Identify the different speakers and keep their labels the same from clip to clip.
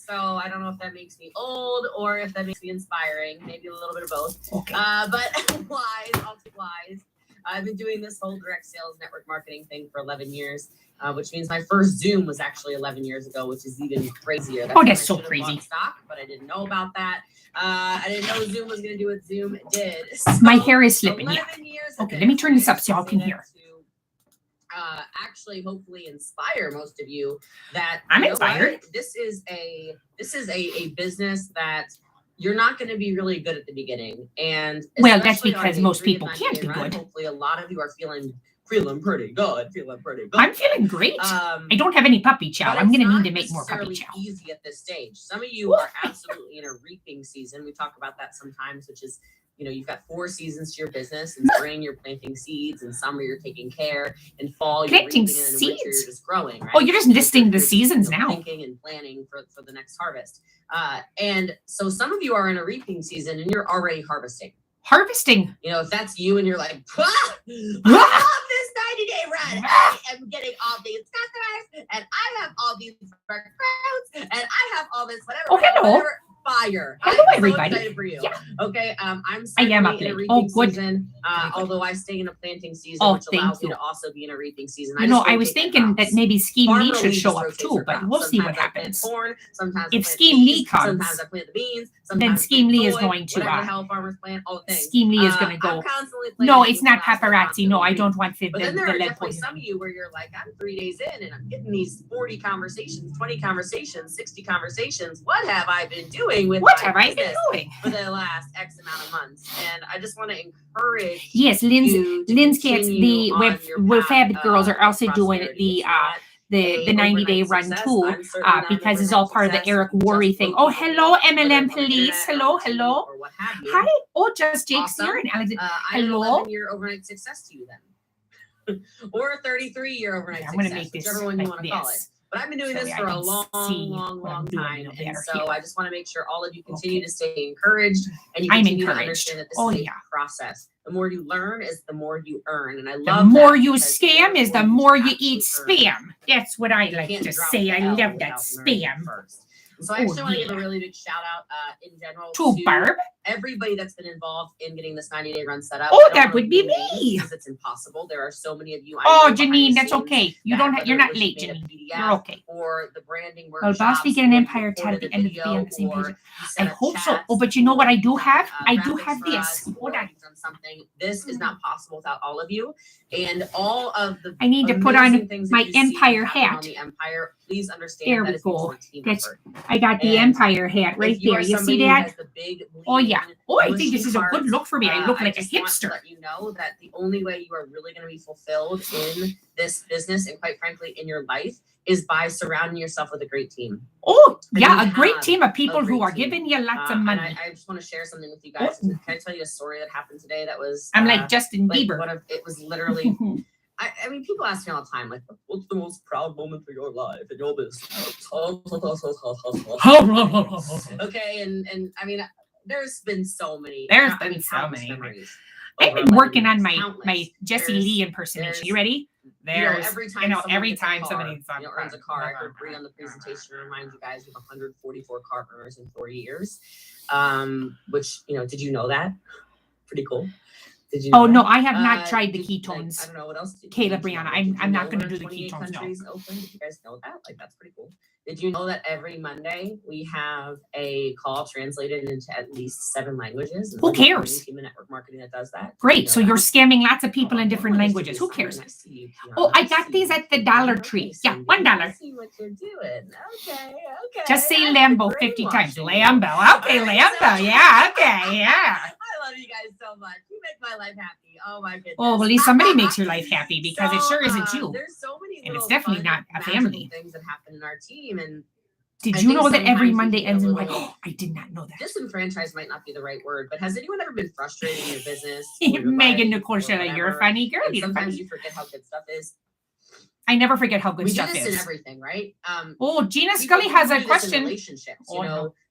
Speaker 1: So I don't know if that makes me old or if that makes me inspiring. Maybe a little bit of both.
Speaker 2: Okay.
Speaker 1: But wise, I'll take wise. I've been doing this whole direct sales network marketing thing for 11 years, which means my first Zoom was actually 11 years ago, which is even crazier.
Speaker 2: That's so crazy.
Speaker 1: Stock, but I didn't know about that. I didn't know Zoom was going to do what Zoom did. So
Speaker 2: my hair is slipping. Yeah.
Speaker 1: Okay,
Speaker 2: let me turn this up so y'all can hear.
Speaker 1: Actually, hopefully, inspire most of you that
Speaker 2: I'm inspired.
Speaker 1: This is a business that you're not going to be really good at the beginning, and
Speaker 2: that's because most people can't be good.
Speaker 1: Hopefully, a lot of you are feeling pretty good.
Speaker 2: I'm feeling great. I don't have any puppy chow. I'm going to need to make more puppy chow.
Speaker 1: Easy at this stage. Some of you are absolutely in a reaping season. We talk about that sometimes, which is, you've got 4 seasons to your business. In spring, you're planting seeds. In summer, you're taking care. In fall, you're
Speaker 2: planting
Speaker 1: reaping. And in winter, you're just growing. Right?
Speaker 2: Oh, you're just listing the seasons now.
Speaker 1: Thinking and planning for the next harvest. And so some of you are in a reaping season and you're already harvesting. If that's you and you're like, I love this 90-day run. I am getting all these customers and I have all these recruits and I have all this whatever.
Speaker 2: Oh, hello.
Speaker 1: Whatever. Fire.
Speaker 2: Hello,
Speaker 1: I'm
Speaker 2: everybody.
Speaker 1: So excited for you.
Speaker 2: Yeah.
Speaker 1: Okay. I'm
Speaker 2: I am up
Speaker 1: in a
Speaker 2: late.
Speaker 1: reaping
Speaker 2: Good.
Speaker 1: season, although I stay in a planting season, which allows me to also be in a reaping season.
Speaker 2: I was thinking that maybe Scheme Lee should show up too, but we'll see what happens.
Speaker 1: Corn, sometimes
Speaker 2: if Scheme Lee comes,
Speaker 1: sometimes I plant the beans.
Speaker 2: Then Scheme Lee is going to.
Speaker 1: Whatever the hell farmers plant, all things.
Speaker 2: Scheme Lee is going to go. No, it's not paparazzi. No, I don't want the.
Speaker 1: But then there are definitely some of you where you're like, I'm 3 days in and I'm getting these 40 conversations, 20 conversations, 60 conversations. What have I been doing with?
Speaker 2: What have I been doing
Speaker 1: for the last X amount of months? And I just want to encourage.
Speaker 2: Yes, Lynn's cats. The Fab girls are also doing the 90-day run too, because it's all part of the Eric Worre thing. Oh, hello, MLM police. Hello. Hi. Oh, just Jake's here and Alexander. Hello.
Speaker 1: 11-year overnight success to you then, or a 33-year overnight success.
Speaker 2: I'm going to make this
Speaker 1: whichever one you want to call it. But I've been doing this for a long time, and so I just want to make sure all of you continue to stay encouraged, and you continue to understand that this is a process. The more you learn is the more you earn, and I love
Speaker 2: the more you scam is the more you eat spam. That's what I like to say. I love that spam.
Speaker 1: So I actually want to give a really big shout out in general
Speaker 2: to Barb.
Speaker 1: Everybody that's been involved in getting this 90-day run set up.
Speaker 2: Oh, that would be me.
Speaker 1: Because it's impossible. There are so many of you.
Speaker 2: Janine, that's okay. You're not late, Janine. You're okay.
Speaker 1: Or the branding workshops.
Speaker 2: Well, boss, we get an Empire tat at the end of the day on the same page. I hope so. Oh, but you know what I do have? I do have this. Hold on.
Speaker 1: This is not possible without all of you. And all of the
Speaker 2: I need to put on my Empire hat.
Speaker 1: Empire, please understand
Speaker 2: there we go. I got the Empire hat right there. You see that? Oh, yeah. Oh, I think this is a good look for me. I look like a hipster.
Speaker 1: Let you know that the only way you are really going to be fulfilled in this business and quite frankly in your life is by surrounding yourself with a great team.
Speaker 2: Oh, yeah, a great team of people who are giving you lots of money.
Speaker 1: I just want to share something with you guys. Can I tell you a story that happened today that was...
Speaker 2: I'm like Justin Bieber.
Speaker 1: It was literally... I mean, people ask me all the time, like, what's the most proud moment of your life in your business? Okay, and I mean, there's been so many.
Speaker 2: There's been so many memories. I've been working on my Jessie Lee impersonation. You ready?
Speaker 1: Every time
Speaker 2: somebody
Speaker 1: earns a car, I agree on the presentation to remind you guys we have 144 car earners in 4 years. Which, did you know that? Pretty cool. Did you know
Speaker 2: no, I have not tried the ketones.
Speaker 1: I don't know what else.
Speaker 2: Kayla, Brianna, I'm not going to do the ketones. No.
Speaker 1: Open? Did you guys know that? Like, that's pretty cool. Did you know that every Monday we have a call translated into at least 7 languages?
Speaker 2: Who cares?
Speaker 1: Human network marketing that does that.
Speaker 2: Great. So you're scamming lots of people in different languages. Who cares? Oh, I got these at the Dollar Tree. Yeah, $1.
Speaker 1: I see what you're doing. Okay.
Speaker 2: Just say Lambo 50 times. Lambo. Okay, Lambo. Yeah, okay, yeah.
Speaker 1: I love you guys so much. You make my life happy. Oh my goodness.
Speaker 2: Oh, well, at least somebody makes your life happy because it sure isn't you.
Speaker 1: There's so many
Speaker 2: and it's definitely not a family.
Speaker 1: Things that happen in our team. And
Speaker 2: did you know that every Monday ends in like, oh, I did not know that.
Speaker 1: Disenfranchised might not be the right word, but has anyone ever been frustrated in your business?
Speaker 2: Megan Nicole Shella, you're a funny girl.
Speaker 1: Sometimes you forget how good stuff is.
Speaker 2: I never forget how good stuff is.
Speaker 1: We do this in everything, right?
Speaker 2: Gina Scully has a question.
Speaker 1: Relationships,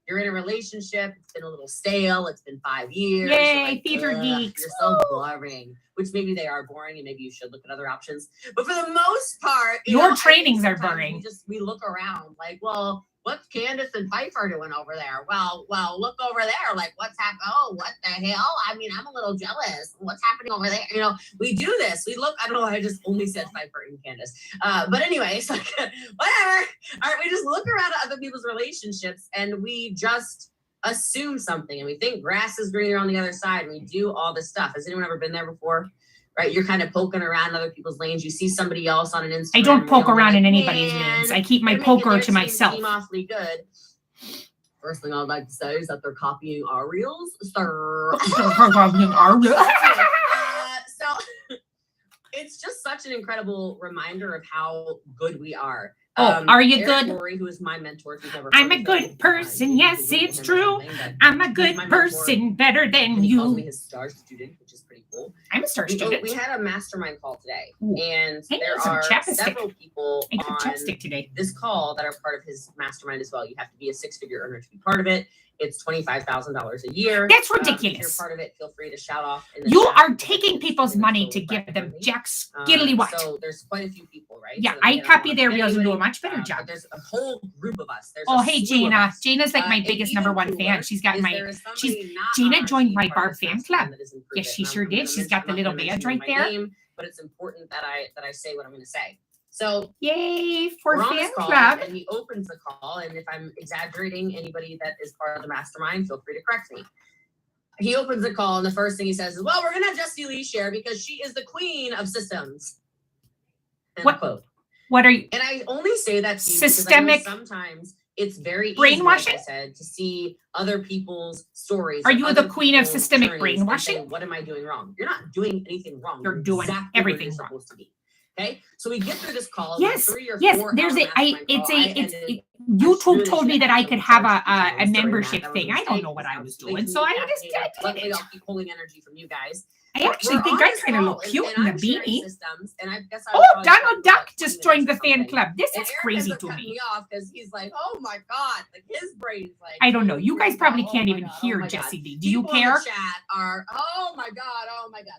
Speaker 1: you're in a relationship. It's been a little stale. It's been 5 years.
Speaker 2: Yay, theater geeks.
Speaker 1: You're so boring. Which maybe they are boring, and maybe you should look at other options. But for the most part,
Speaker 2: your trainings are boring.
Speaker 1: We look around like, well, what's Candace and Pfeiffer doing over there? Well, look over there. Like, what's happening? Oh, what the hell? I mean, I'm a little jealous. What's happening over there? You know, we do this. We look, I don't know, I just only said Pfeiffer and Candace. But anyway, so whatever. All right, we just look around at other people's relationships and we just assume something and we think grass is greener on the other side and we do all this stuff. Has anyone ever been there before? Right, you're kind of poking around in other people's lanes. You see somebody else on an Instagram.
Speaker 2: I don't poke around in anybody's lanes. I keep my poker to myself.
Speaker 1: Seem awfully good. First thing I'd like to say is that they're copying our reels, sir. So it's just such an incredible reminder of how good we are.
Speaker 2: Are you good?
Speaker 1: Lori, who is my mentor, if you've ever
Speaker 2: I'm a good person. Yes, it's true. I'm a good person, better than you.
Speaker 1: He calls me his star student, which is pretty cool.
Speaker 2: I'm a star student.
Speaker 1: We had a mastermind call today, and
Speaker 2: I
Speaker 1: there
Speaker 2: some
Speaker 1: are
Speaker 2: chapstick.
Speaker 1: several people on
Speaker 2: today.
Speaker 1: this call that are part of his mastermind as well. You have to be a six-figure earner to be part of it. It's $25,000 a year.
Speaker 2: That's ridiculous.
Speaker 1: If you're part of it, feel free to shout off.
Speaker 2: You are taking people's money to give them jack skiddly what.
Speaker 1: So there's quite a few people, right?
Speaker 2: Yeah,
Speaker 1: so
Speaker 2: I copy their reels and do a much better job.
Speaker 1: But there's a whole group of us. There's
Speaker 2: hey, Gina. Gina's like my biggest number one fan. She's got Gina joined my Barb fan club. Yes, she sure did. She's got the little badge right there.
Speaker 1: But it's important that I say what I'm going to say. So
Speaker 2: yay for fan
Speaker 1: call,
Speaker 2: club.
Speaker 1: And he opens the call, and if I'm exaggerating, anybody that is part of the mastermind, feel free to correct me. He opens the call, and the first thing he says is, "Well, we're gonna have Jessie Lee share because she is the queen of systems."
Speaker 2: What
Speaker 1: quote?
Speaker 2: What are you?
Speaker 1: And I only say that to you
Speaker 2: systemic.
Speaker 1: Because I know sometimes it's very
Speaker 2: brainwashing.
Speaker 1: Easy, like I said, to see other people's stories.
Speaker 2: Are you the queen of systemic brainwashing?
Speaker 1: Say, what am I doing wrong? You're not doing anything wrong.
Speaker 2: You're doing
Speaker 1: exactly
Speaker 2: everything
Speaker 1: wrong. Supposed to be. Okay, so we get through this call.
Speaker 2: Yes,
Speaker 1: 3 or 4
Speaker 2: there's YouTube told me that I could have a membership thing. I don't know what I was doing, so I just did it.
Speaker 1: Luckily, I'll keep pulling energy from you guys.
Speaker 2: I actually think I kind of look cute in the beanie.
Speaker 1: Oh,
Speaker 2: Donald Duck just joined the fan club. This is crazy to me.
Speaker 1: Because he's like, oh my god, like his brain's like.
Speaker 2: I don't know. You guys probably can't even hear Jessie Lee. Do you care?
Speaker 1: The chat are oh my god,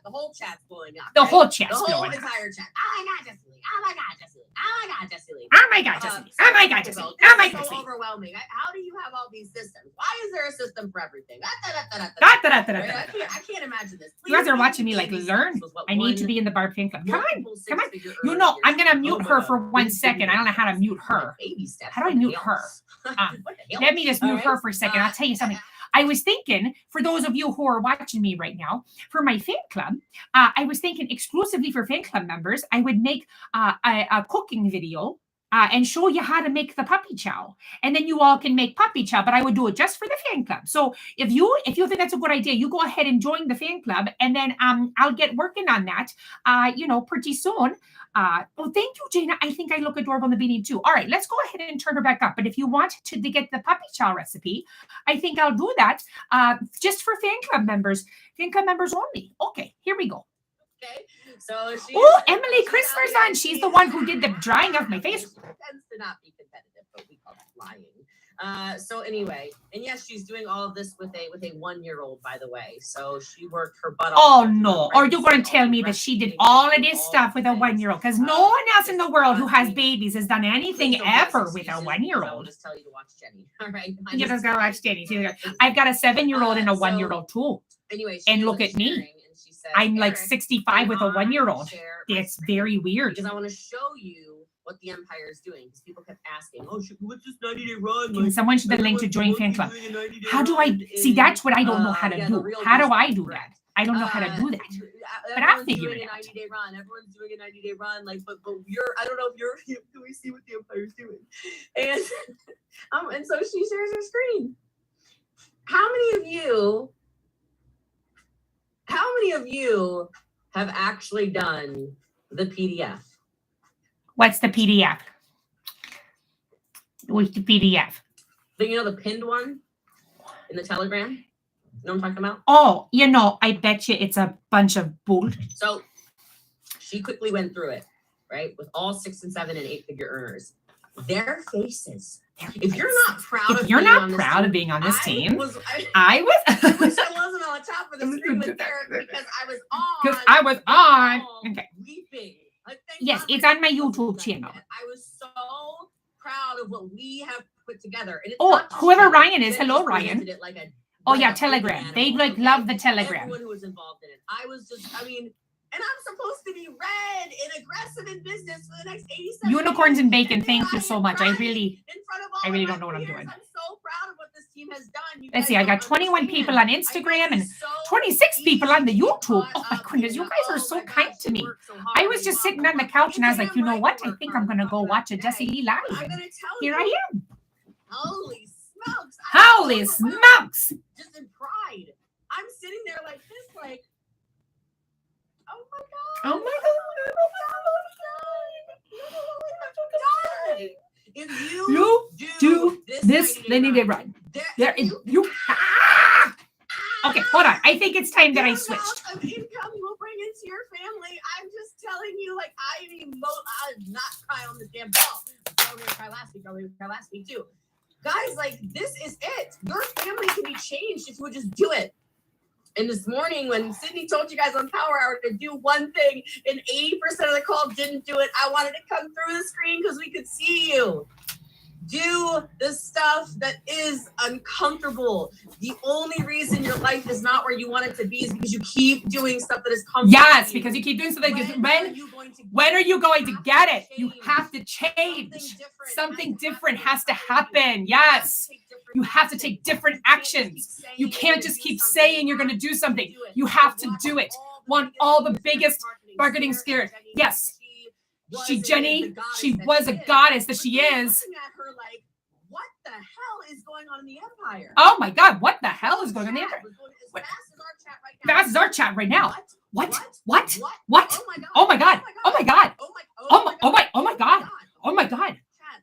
Speaker 1: the whole chat's blowing up.
Speaker 2: The whole chat's blowing up.
Speaker 1: The whole entire chat. Oh my god, Jessie Lee. Oh my god, Jessie Lee. Oh my god, Jessie Lee.
Speaker 2: Oh my god, Jessie Lee. Oh my god, Jessie Lee. Oh my god,
Speaker 1: so overwhelming. How do you have all these systems? Why is there a system for everything? I can't imagine this.
Speaker 2: You guys are watching me like learn. I need to be in the Barb fan club. Come on. You know, I'm gonna mute her for 1 second. I don't know how to mute her. How do I mute her? Let me just mute her for a second. I'll tell you something. I was thinking, for those of you who are watching me right now, for my fan club, I was thinking exclusively for fan club members, I would make a cooking video and show you how to make the puppy chow. And then you all can make puppy chow, but I would do it just for the fan club. So if you think that's a good idea, you go ahead and join the fan club, and then I'll get working on that, pretty soon. Well, thank you, Jana. I think I look adorable in the beanie too. All right, let's go ahead and turn her back up. But if you want to get the puppy chow recipe, I think I'll do that just for fan club members only. Okay, here we go.
Speaker 1: Okay, so
Speaker 2: Emily Crisler's on. She's the one who did the drying of my face.
Speaker 1: She tends to not be competitive, but we call it lying. So anyway, and yes, she's doing all of this with a 1-year-old, by the way. So she worked her butt off.
Speaker 2: Oh no! Are you going to tell me that she did all of this stuff with a 1-year-old? Because no one else in the world who has babies has done anything ever with a 1-year-old.
Speaker 1: I'll just tell you to watch Jenny. All right.
Speaker 2: You just gotta watch Jenny. I've got a 7-year-old and a 1-year-old too.
Speaker 1: Anyway,
Speaker 2: and look at me. I'm like 65 with a 1-year-old. That's very weird.
Speaker 1: Because I want to show you what the Empire is doing. Because people kept asking, what's this 90-day run?
Speaker 2: Can someone should the link to join fan club. How do I see? That's what I don't know how to do. How do I do that? I don't know how to do that. But I'll figure it out.
Speaker 1: Everyone's doing a 90-day run. Like, but I don't know if you're. Do we see what the Empire's doing? And and so she shares her screen. How many of you have actually done the PDF?
Speaker 2: What's the PDF? What's the PDF?
Speaker 1: The pinned one in the Telegram? You know what I'm talking about?
Speaker 2: Oh, I bet you it's a bunch of bull.
Speaker 1: So she quickly went through it, right? With all 6 and 7 and 8-figure earners. Their faces. If you're not proud of being on this team, I wish I wasn't on the top of the screen with Derek because I was on.
Speaker 2: Okay.
Speaker 1: Weeping.
Speaker 2: Yes, it's on my YouTube channel.
Speaker 1: I was so proud of what we have put together. And
Speaker 2: it's whoever Ryan is, hello Ryan. Telegram. They love the Telegram.
Speaker 1: Everyone who was involved in it. And I'm supposed to be red and aggressive in business for the next 87
Speaker 2: Unicorns and bacon. Thank you so much. I really don't know what I'm doing.
Speaker 1: I'm so proud of what this team has done.
Speaker 2: Let's see. I got 21 people on Instagram and 26 people on the YouTube. Oh my goodness, you guys are so kind to me. I was just sitting on the couch and I was like, you know what? I think I'm gonna go watch a Jessie Lee live. Here I am.
Speaker 1: Holy smokes!
Speaker 2: Holy smokes!
Speaker 1: Just in pride, I'm sitting there like this, like. Oh my god!
Speaker 2: Oh my god!
Speaker 1: If you
Speaker 2: do this, then you get run. Okay, hold on. I think it's time that I switched.
Speaker 1: Of income you will bring into your family. I'm just telling you, like I not cry on this damn ball. I was cry last week too. Guys, like this is it. Your family can be changed if you would just do it. And this morning, when Sydney told you guys on Power Hour to do one thing, and 80% of the call didn't do it, I wanted to come through the screen because we could see you. Do the stuff that is uncomfortable. The only reason your life is not where you want it to be is because you keep doing stuff that is comfortable.
Speaker 2: Yes, because you keep doing something. When are you going to get it? You have to change. Something different has to happen. Yes. You have to take different actions. You can't just keep saying you're going to do something. You have to do it. Want all the biggest marketing scared. Yes. Jenny was a goddess that she is.
Speaker 1: Like, what the hell is going on in the Empire?
Speaker 2: Oh my God, what the hell is going on in the Empire? Fast as our chat right now. What? Oh my God.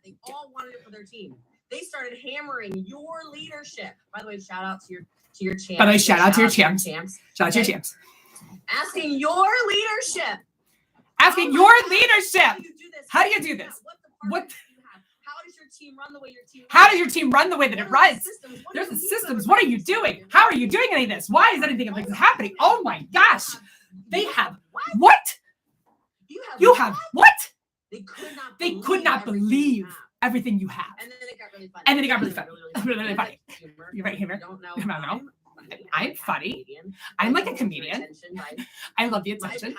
Speaker 1: They all wanted it for their team. They started hammering your leadership. By the way, shout out to your champs.
Speaker 2: By the way, shout out to your champs.
Speaker 1: Asking your leadership.
Speaker 2: How do you do this?
Speaker 1: What? How does your team run the way your team runs?
Speaker 2: How does your team run the way that it runs? There's the systems. What are you doing? How are you doing any of this? Why is anything like this happening? Oh my gosh. They have what? You have what? They could not believe everything you have.
Speaker 1: And then it got really funny.
Speaker 2: Really funny. You're right here. I don't know. I'm funny. I'm like a comedian. I love the attention.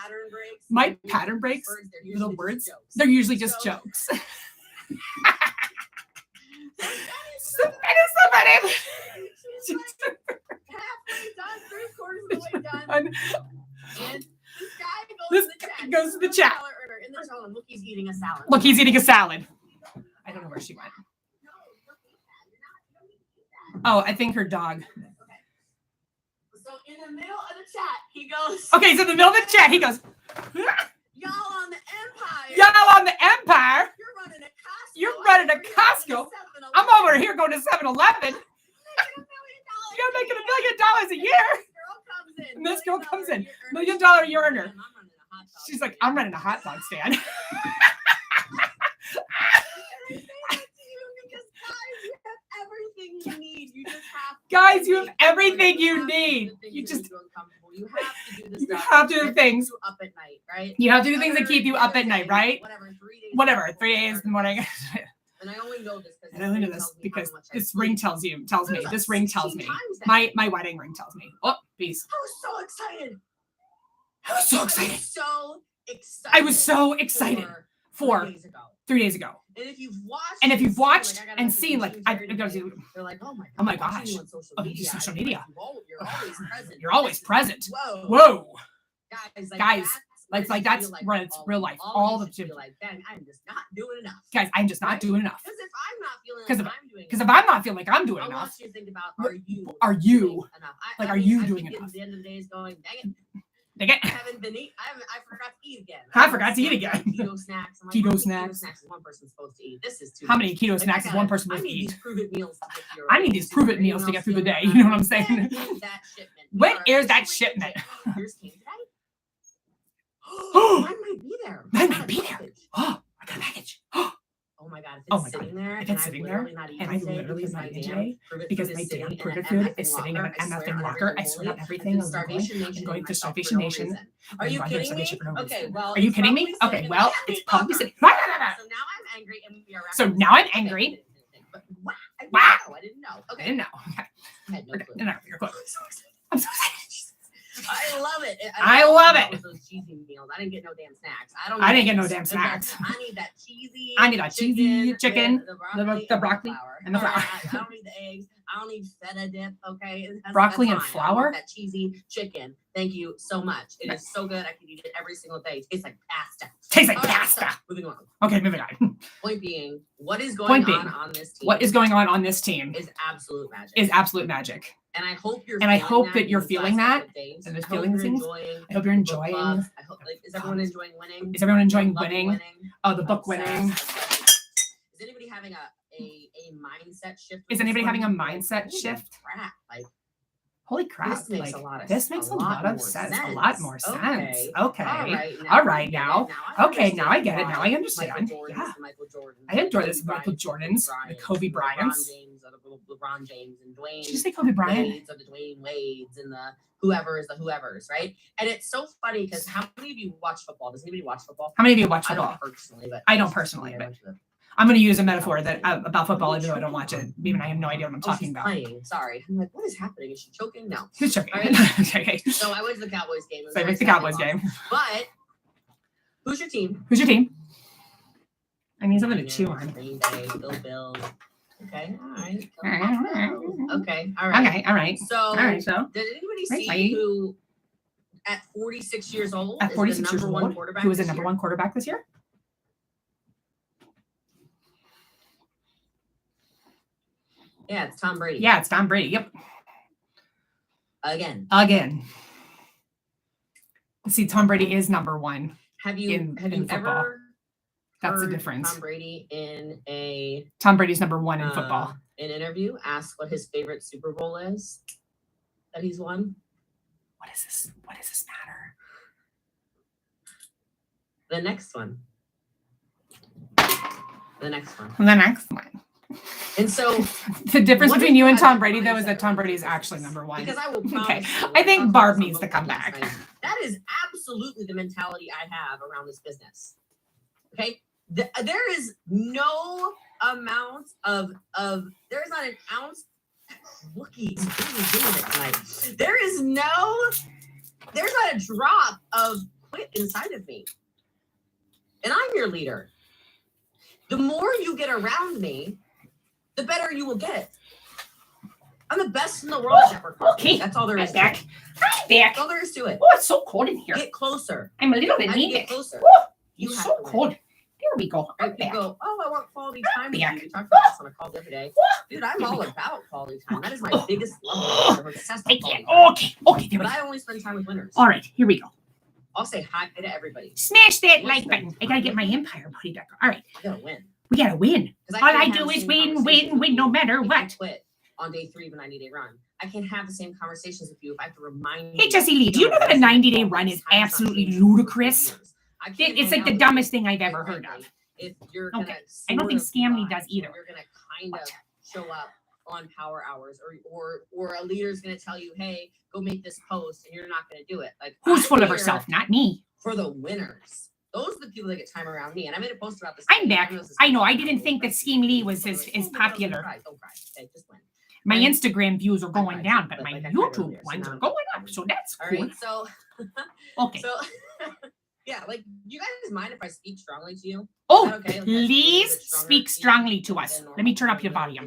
Speaker 2: My pattern breaks, little words, they're usually just jokes.
Speaker 1: Halfway done, 3/4 of the way done. And this guy goes to the chat. In the tone, look, he's eating a salad.
Speaker 2: I don't know where she went. Oh, I think her dog.
Speaker 1: So in the middle of the chat, he goes.
Speaker 2: Okay, so in the middle of the chat, he goes.
Speaker 1: Y'all on the Empire. You're running a Costco.
Speaker 2: I'm over here going to 7-Eleven. You're making $1 million a year. And this girl comes in, $1 million a year earner. She's like, I'm running a hot dog stand.
Speaker 1: Everything you need. You just have
Speaker 2: guys, you have everything you need. You just
Speaker 1: you have to do this
Speaker 2: you have to do things
Speaker 1: up at night, right?
Speaker 2: You have to do things that keep you up at night, right? Whatever, 3 days in the morning.
Speaker 1: And I only know this
Speaker 2: because this ring tells me. This ring tells me. My wedding ring tells me. Oh, peace.
Speaker 1: I was so excited.
Speaker 2: I was so excited. 3 days ago.
Speaker 1: And if you've watched
Speaker 2: and seen, like,
Speaker 1: they're like, oh my gosh.
Speaker 2: Oh, you do social media.
Speaker 1: You're always present.
Speaker 2: Whoa.
Speaker 1: Guys,
Speaker 2: that's when it's real life. All the shit.
Speaker 1: Like, dang, I'm just not doing enough.
Speaker 2: Guys, I'm just not doing enough.
Speaker 1: Because if I'm not feeling like I'm doing enough.
Speaker 2: Because if I'm not feeling like I'm doing enough.
Speaker 1: I want you to think about,
Speaker 2: are you
Speaker 1: doing enough?
Speaker 2: are you doing enough?
Speaker 1: At the end of the day is going, dang it.
Speaker 2: I
Speaker 1: haven't been eating. I forgot to eat again. Keto snacks.
Speaker 2: Keto snacks.
Speaker 1: Keto snacks is one person supposed to eat. This is too.
Speaker 2: How many keto snacks is one person supposed to eat?
Speaker 1: I need these Pruvit meals
Speaker 2: to get through the day. You know what I'm saying?
Speaker 1: That shipment.
Speaker 2: When is that shipment?
Speaker 1: Yours came today. Mine might be there.
Speaker 2: Oh, I got a package.
Speaker 1: Oh my God! If it's sitting there,
Speaker 2: and I literally not eating today because my damn Pruvit food is sitting in an MFing locker. I swear on everything. I'm going to Starvation Nation.
Speaker 1: Are you kidding me? Okay, well.
Speaker 2: Are you kidding me? Okay, well, it's probably sitting.
Speaker 1: So now I'm angry, and we are.
Speaker 2: So now I'm angry.
Speaker 1: Wow. I didn't know. Okay.
Speaker 2: I didn't know. Okay.
Speaker 1: I had no clue.
Speaker 2: No, you're cool. I'm so excited.
Speaker 1: I love it.
Speaker 2: I love it.
Speaker 1: Those cheesy meals. I didn't get no damn snacks.
Speaker 2: I didn't get no damn snacks.
Speaker 1: I need that cheesy.
Speaker 2: I need that cheesy chicken,
Speaker 1: the
Speaker 2: broccoli, and the flour.
Speaker 1: I don't need the eggs. I don't need feta dip. Okay.
Speaker 2: Broccoli and flour.
Speaker 1: That cheesy chicken. Thank you so much. It is so good. I can eat it every single day. It tastes like pasta.
Speaker 2: Pasta.
Speaker 1: Moving on.
Speaker 2: Okay, moving on.
Speaker 1: Point being, what is going on this team?
Speaker 2: What is going on this team
Speaker 1: is absolute magic.
Speaker 2: And
Speaker 1: I hope
Speaker 2: you're feeling that. And there's feeling things. I hope you're enjoying.
Speaker 1: I hope, is everyone enjoying winning?
Speaker 2: Is everyone enjoying winning? Oh, the book winning.
Speaker 1: Is anybody having a mindset shift?
Speaker 2: Is anybody having a mindset shift?
Speaker 1: Crap, like
Speaker 2: holy crap!
Speaker 1: This makes a lot of
Speaker 2: sense. A lot more sense. Okay. All right. Now I get it. Now I understand.
Speaker 1: Michael Jordan.
Speaker 2: I enjoy this. Michael Jordans, the Kobe Bryants.
Speaker 1: LeBron James and Dwayne.
Speaker 2: Did you say Kobe Bryant?
Speaker 1: Wades or the Dwayne Wades and the whoever's, right? And it's so funny because how many of you watch football? Does anybody watch football?
Speaker 2: How many of you watch football?
Speaker 1: I don't personally,
Speaker 2: but I'm going to use a metaphor that about football, even though I don't watch it. Even I have no idea what I'm talking about.
Speaker 1: Playing. Sorry. I'm like, what is happening? Is she choking? No.
Speaker 2: Who's choking?
Speaker 1: Right.
Speaker 2: Okay.
Speaker 1: So I went to the Cowboys game.
Speaker 2: So I went to the Cowboys game.
Speaker 1: But who's your team?
Speaker 2: I need something to chew on.
Speaker 1: Green Bay, Bills. Okay. All right. Okay. All right. So did anybody see who at 46 years old is the number one quarterback?
Speaker 2: Who was the number one quarterback this year?
Speaker 1: Yeah, it's Tom Brady.
Speaker 2: Yep.
Speaker 1: Again.
Speaker 2: See, Tom Brady is number one.
Speaker 1: Have you ever?
Speaker 2: That's the difference.
Speaker 1: Tom Brady
Speaker 2: Tom Brady's number one in football.
Speaker 1: An interview asked what his favorite Super Bowl is that he's won.
Speaker 2: What does this matter?
Speaker 1: The next one. And so
Speaker 2: the difference between you and Tom Brady, though, is that Tom Brady is actually number one.
Speaker 1: Because I will promise
Speaker 2: I think Barb needs to come back.
Speaker 1: That is absolutely the mentality I have around this business. Okay? There is no amount of there is not an ounce. Lookie's really doing it tonight. There's not a drop of quit inside of me. And I'm your leader. The more you get around me, the better you will get. I'm the best in the world at network marketing. Okay. That's all there is to it. That's all there is to it.
Speaker 2: Oh, it's so cold in here.
Speaker 1: Get closer.
Speaker 2: I'm a little bit
Speaker 1: anemic.
Speaker 2: Get
Speaker 1: closer.
Speaker 2: Oh, it's so cold. There we go.
Speaker 1: Right, you go, I want quality time with you. We talked about this on a call the other day. Dude, I'm all about quality time. That is my biggest love. I'm obsessed with quality time. Okay, there we go. But I only spend time with winners.
Speaker 2: All right, here we go.
Speaker 1: I'll say hi to everybody.
Speaker 2: Smash that like button. I gotta get my empire buddy back. All right. We gotta win. All I do is win, no matter what.
Speaker 1: Quit on day 3 of a 90-day run. I can't have the same conversations with you if I have to remind you.
Speaker 2: Hey, Jessie Lee, do you know that a 90-day run is absolutely ludicrous? It's like the dumbest thing I've ever heard of.
Speaker 1: If you're
Speaker 2: I don't think Scamly does either.
Speaker 1: You're gonna kind of show up on power hours, or a leader's gonna tell you, hey, go make this post, and you're not gonna do it. Like,
Speaker 2: who's full of herself? Not me.
Speaker 1: For the winners. Those are the people that get time around me. And I made a post about this.
Speaker 2: I'm back. I know. I didn't think that Scheme Lee was as popular.
Speaker 1: Don't cry. Okay, just win.
Speaker 2: My Instagram views are going down, but my YouTube ones are going up. So that's cool.
Speaker 1: All right, so
Speaker 2: okay.
Speaker 1: So yeah, like, you guys mind if I speak strongly to you?
Speaker 2: Oh, okay? Please speak strongly to us. Let me turn up your volume.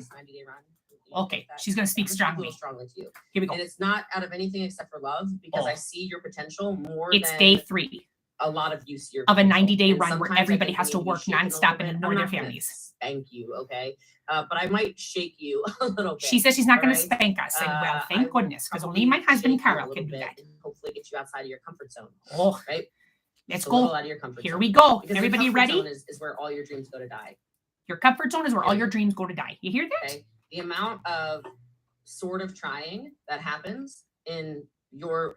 Speaker 2: Okay, she's gonna speak strongly
Speaker 1: to you.
Speaker 2: Here we go.
Speaker 1: And it's not out of anything except for love, because I see your potential more.
Speaker 2: It's day 3.
Speaker 1: A lot of you see
Speaker 2: of a 90-day run where everybody has to work nonstop and ignore their families.
Speaker 1: Thank you, okay? But I might shake you a little bit.
Speaker 2: She says she's not going to spank us. And well, thank goodness, because only my husband Carl can do that.
Speaker 1: Hopefully get you outside of your comfort zone.
Speaker 2: Oh,
Speaker 1: right?
Speaker 2: Let's go.
Speaker 1: Out of your comfort
Speaker 2: Here
Speaker 1: zone.
Speaker 2: We go.
Speaker 1: Because
Speaker 2: everybody ready?
Speaker 1: Is where all your dreams go to die.
Speaker 2: Your comfort zone is where all your dreams go to die. You hear that?
Speaker 1: Okay? The amount of sort of trying that happens in your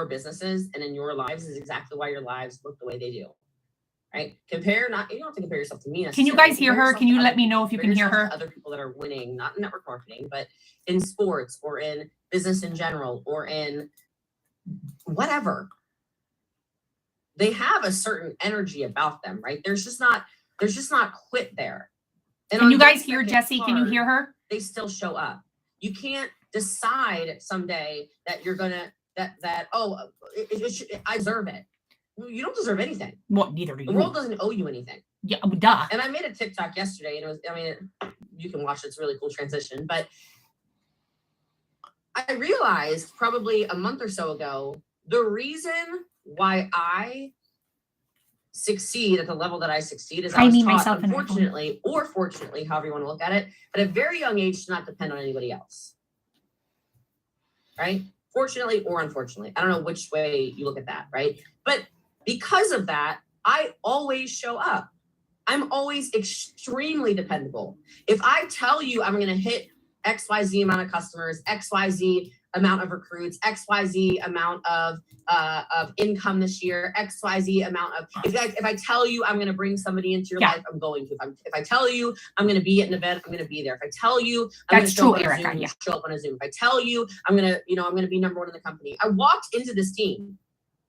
Speaker 1: businesses and in your lives is exactly why your lives look the way they do. Right? You don't have to compare yourself to me.
Speaker 2: Can you guys hear her? Can you let me know if you can hear her?
Speaker 1: Other people that are winning, not in network marketing, but in sports or in business in general or in whatever. They have a certain energy about them, right? There's just not quit there. And
Speaker 2: can you guys hear Jessie? Can you hear her?
Speaker 1: They still show up. You can't decide someday that you're gonna I deserve it. You don't deserve anything.
Speaker 2: Well, neither do you.
Speaker 1: The world doesn't owe you anything.
Speaker 2: Yeah, duh.
Speaker 1: And I made a TikTok yesterday, and it was, you can watch it. It's a really cool transition. But I realized probably a month or so ago, the reason why I succeed at the level that I succeed is I was taught, unfortunately, or fortunately, however you want to look at it, at a very young age to not depend on anybody else. Right? Fortunately or unfortunately. I don't know which way you look at that, right? But because of that, I always show up. I'm always extremely dependable. If I tell you I'm going to hit XYZ amount of customers, XYZ amount of recruits, XYZ amount of income this year, XYZ amount of, if I tell you I'm going to bring somebody into your life, I'm going to. If I tell you I'm going to be at an event, I'm going to be there. If I tell you I'm going to show up on a Zoom, show up on a Zoom. If I tell you I'm going to be number one in the company. I walked into this team.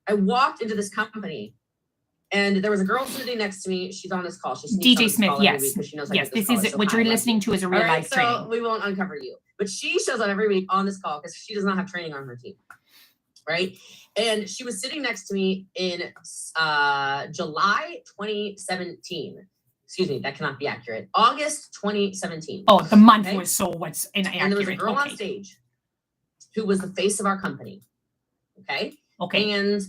Speaker 1: I walked into this company. And there was a girl sitting next to me. She's on this call. She's
Speaker 2: DJ Smith. Yes. She knows yes. This is what you're listening to is a real life training.
Speaker 1: So we won't uncover you, but she shows up every week on this call because she does not have training on her team. Right. And she was sitting next to me in July 2017. Excuse me. That cannot be accurate. August 2017.
Speaker 2: Oh, the month was so what's inaccurate.
Speaker 1: And there was a girl on stage who was the face of our company. Okay. And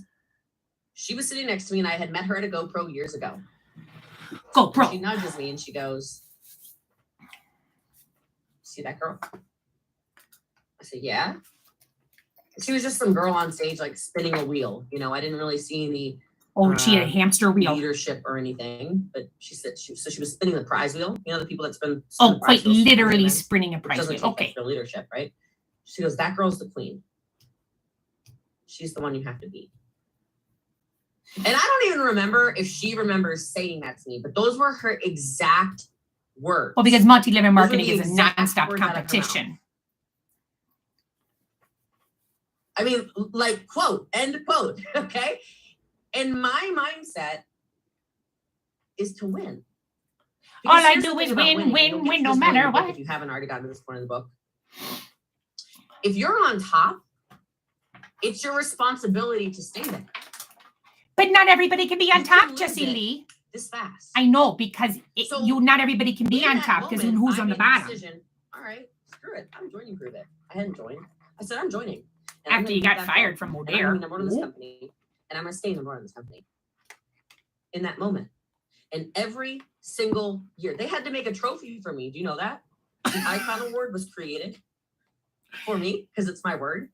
Speaker 1: she was sitting next to me, and I had met her at a GoPro years ago.
Speaker 2: GoPro.
Speaker 1: She nudges me, and she goes, "See that girl?" I said, "Yeah." She was just some girl on stage, like spinning a wheel. I didn't really see any.
Speaker 2: She had a hamster wheel
Speaker 1: leadership or anything, but she said she was spinning the prize wheel. The people that spin.
Speaker 2: Quite literally spinning a prize wheel. Okay.
Speaker 1: For leadership, right? She goes, "That girl's the queen. She's the one you have to beat." And I don't even remember if she remembers saying that to me, but those were her exact words.
Speaker 2: Well, because multi-level marketing is a nonstop competition.
Speaker 1: I mean, like, quote, end quote, okay? And my mindset is to win.
Speaker 2: All I do is win, no matter what.
Speaker 1: If you haven't already gotten to this point in the book. If you're on top, it's your responsibility to stay there.
Speaker 2: But not everybody can be on top, Jessie Lee.
Speaker 1: This fast.
Speaker 2: I know, because not everybody can be on top because who's on the bottom.
Speaker 1: All right, screw it. I'm joining Pruvit. I hadn't joined. I said I'm joining.
Speaker 2: After you got fired from O'Dare.
Speaker 1: I'm going to be number one in this company, and I'm going to stay number one in this company. In that moment. And every single year, they had to make a trophy for me. Do you know that? The Icon Award was created for me because it's my word.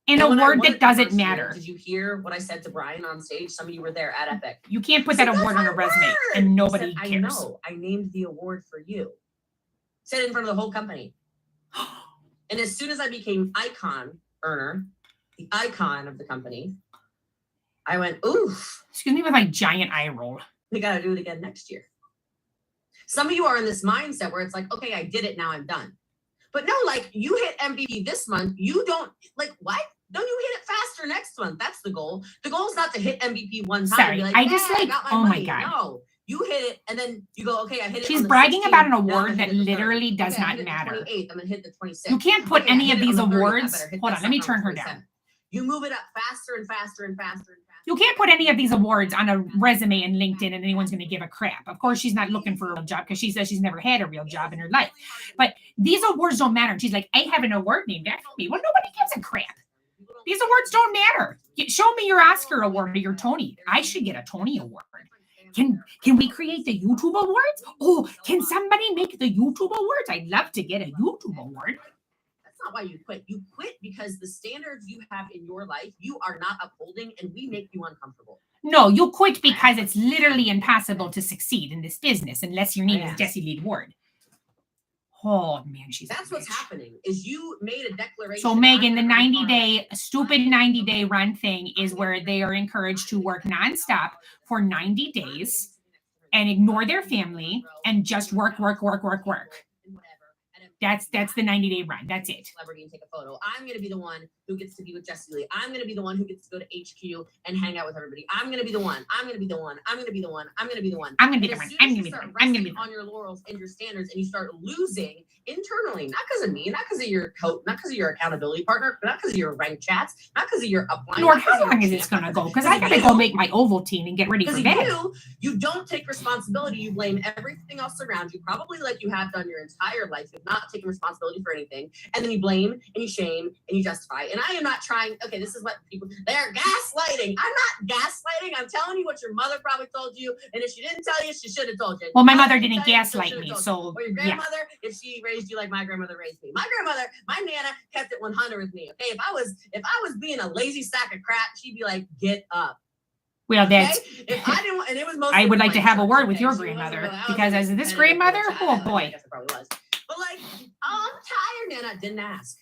Speaker 2: An award that doesn't matter.
Speaker 1: Did you hear what I said to Brian on stage? Some of you were there at Epic.
Speaker 2: You can't put that award on a resume and nobody cares.
Speaker 1: I know. I named the award for you. Said it in front of the whole company. And as soon as I became icon earner, the icon of the company, I went, oof.
Speaker 2: Excuse me with my giant eye roll.
Speaker 1: We got to do it again next year. Some of you are in this mindset where it's like, okay, I did it. Now I'm done. But no, like you hit MVP this month. You don't like what? Don't you hit it faster next month? That's the goal. The goal is not to hit MVP one time.
Speaker 2: Sorry, I just like, oh my God.
Speaker 1: No, you hit it and then you go, okay, I hit it.
Speaker 2: She's bragging about an award that literally does not matter.
Speaker 1: 28th, I'm going to hit the 26th.
Speaker 2: You can't put any of these awards. Hold on, let me turn her down.
Speaker 1: You move it up faster and faster and faster and faster.
Speaker 2: You can't put any of these awards on a resume and LinkedIn and anyone's going to give a crap. Of course, she's not looking for a real job because she says she's never had a real job in her life. But these awards don't matter. She's like, I have an award named after me. Well, nobody gives a crap. These awards don't matter. Show me your Oscar award or your Tony. I should get a Tony award. Can we create the YouTube awards? Oh, can somebody make the YouTube awards? I'd love to get a YouTube award.
Speaker 1: Not why you quit. You quit because the standards you have in your life, you are not upholding, and we make you uncomfortable.
Speaker 2: No, you quit because it's literally impossible to succeed in this business unless your name is Jessie Lee Ward. Oh man,
Speaker 1: that's what's happening. Is you made a declaration.
Speaker 2: So Megan, the 90-day run thing is where they are encouraged to work nonstop for 90 days and ignore their family and just work. That's the 90-day run. That's it.
Speaker 1: Celebrity and take a photo. I'm going to be the one who gets to be with Jessie Lee. I'm going to be the one who gets to go to HQ and hang out with everybody. I'm going to be the one. I'm going to be the one. I'm going to be the one. I'm going to be the one.
Speaker 2: I'm going to be the one. I'm going to be the one. I'm going to be
Speaker 1: on your laurels and your standards, and you start losing internally, not because of me, not because of your coach, not because of your accountability partner, not because of your ranked chats, not because of your upline.
Speaker 2: Lord, how long is this going to go? Because I got to go make my Ovaltine and get ready for bed.
Speaker 1: You don't take responsibility. You blame everything else around you, probably like you have done your entire life. You've not taken responsibility for anything. And then you blame and you shame and you justify. And I am not trying. Okay, this is what people, they're gaslighting. I'm not gaslighting. I'm telling you what your mother probably told you. And if she didn't tell you, she should have told you.
Speaker 2: Well, my mother didn't gaslight me. So,
Speaker 1: or your grandmother, if she raised you like my grandmother raised me. My grandmother, my Nana kept it 100 with me. Okay, if I was being a lazy sack of crap, she'd be like, get up.
Speaker 2: Well, that's.
Speaker 1: Okay? If I didn't, and it was mostly
Speaker 2: I would like to have a word with your
Speaker 1: she
Speaker 2: grandmother because as this grandmother, oh boy.
Speaker 1: I guess it probably was. But like, oh, I'm tired, Nana. Didn't ask.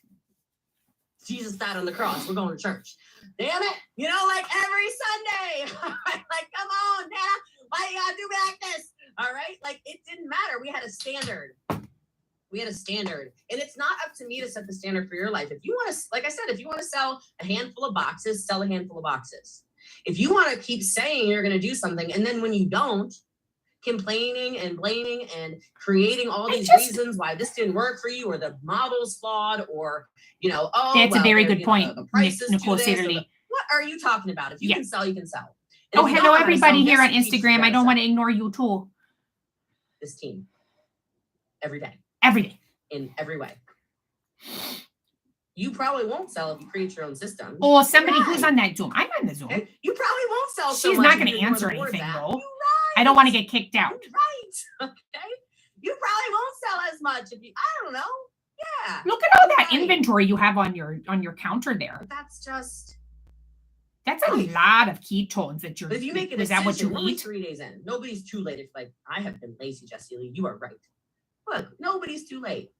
Speaker 1: Jesus died on the cross. We're going to church. Damn it. You know, like every Sunday. Like, come on, Nana. Why you gotta do me like this? All right. Like, it didn't matter. We had a standard. And it's not up to me to set the standard for your life. If you want to, like I said, if you want to sell a handful of boxes, sell a handful of boxes. If you want to keep saying you're going to do something, and then when you don't, complaining and blaming and creating all these reasons why this didn't work for you, or the model's flawed, or, you know,
Speaker 2: that's a very good point, Nicole Satterley.
Speaker 1: What are you talking about? If you can sell, you can sell.
Speaker 2: And oh, hello, everybody here on Instagram. I don't want to ignore you, too.
Speaker 1: This team. Every day.
Speaker 2: Every day.
Speaker 1: In every way. You probably won't sell if you create your own system.
Speaker 2: Or somebody who's on that Zoom. I'm on the Zoom.
Speaker 1: Okay. You probably won't sell.
Speaker 2: She's not going to answer anything, though. Right. I don't want to get kicked out.
Speaker 1: Right. Okay. You probably won't sell as much if you. I don't know. Yeah.
Speaker 2: Look at all that inventory you have on your counter there.
Speaker 1: But that's just.
Speaker 2: That's a lot of ketones that you're.
Speaker 1: But if you make a decision, is that what you eat? 3 days in. Nobody's too late. It's like, I have been lazy, Jessie Lee. You are right. Look, nobody's too late.